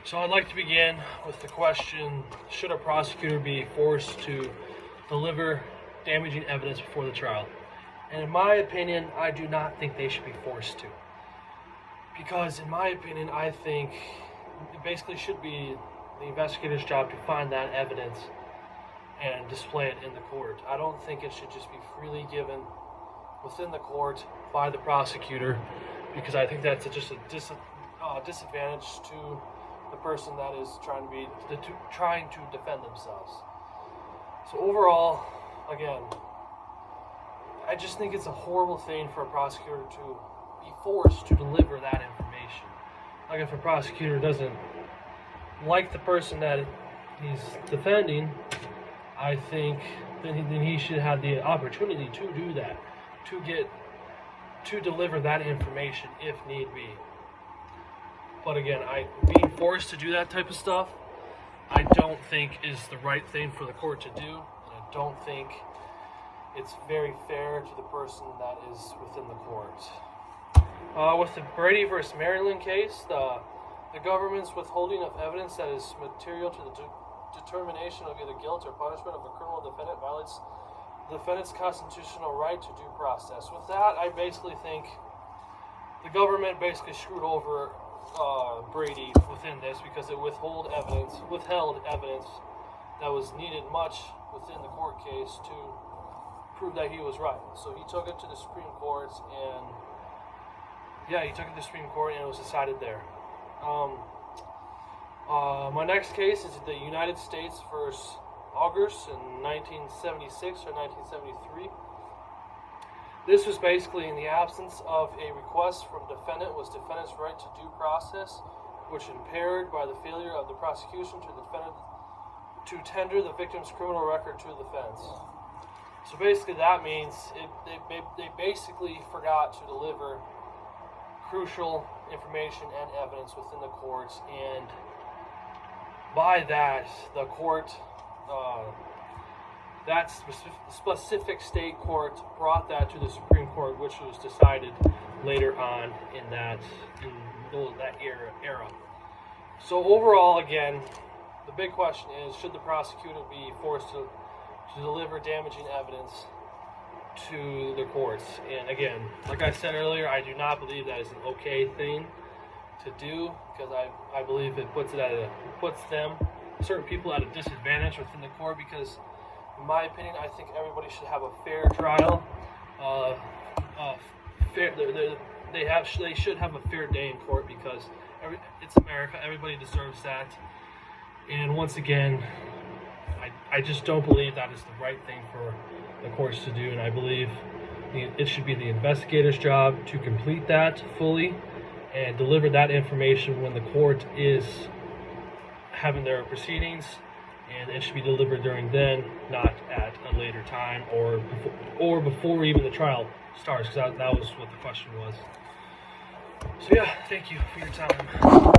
So I'd like to begin with the question, should a prosecutor be forced to deliver damaging evidence before the trial? And in my opinion, I do not think they should be forced to. Because in my opinion, I think it basically should be the investigator's job to find that evidence and display it in the court. I don't think it should just be freely given within the court by the prosecutor, because I think that's just a disadvantage to the person that is trying to defend themselves. So overall, again, I just think it's a horrible thing for a prosecutor to be forced to deliver that information. Like, if a prosecutor doesn't like the person that he's defending, I think then he should have the opportunity to do that, to deliver that information if need be. But again, being forced to do that type of stuff, I don't think is the right thing for the court to do, and I don't think it's very fair to the person that is within the court. With the Brady versus Maryland case, the government's withholding of evidence that is material to the determination of either guilt or punishment of a criminal defendant violates the defendant's constitutional right to due process. With that, I basically think the government basically screwed over Brady within this, because it withheld evidence that was needed much within the court case to prove that he was right. So he took it to the Supreme Court, and it was decided there. My next case is the United States versus August in 1976 or 1973. This was basically in the absence of a request from defendant was defendant's right to due process, which impaired by the failure of the prosecution to the defendant to tender the victim's criminal record to the defense. So basically that means they basically forgot to deliver crucial information and evidence within the courts, and by that, the court, that specific state court brought that to the Supreme Court, which was decided later on in that era. So overall, again, the big question is, should the prosecutor be forced to deliver damaging evidence to the courts? And again, like I said earlier, I do not believe that is an okay thing to do, because I believe it puts certain people at a disadvantage within the court, because in my opinion, I think everybody should have a fair trial. They should have a fair day in court, because it's America. Everybody deserves that. And once again, I just don't believe that is the right thing for the courts to do, and I believe it should be the investigator's job to complete that fully and deliver that information when the court is having their proceedings, and it should be delivered during then, not at a later time or before even the trial starts, because that was what the question was. So yeah, thank you for your time.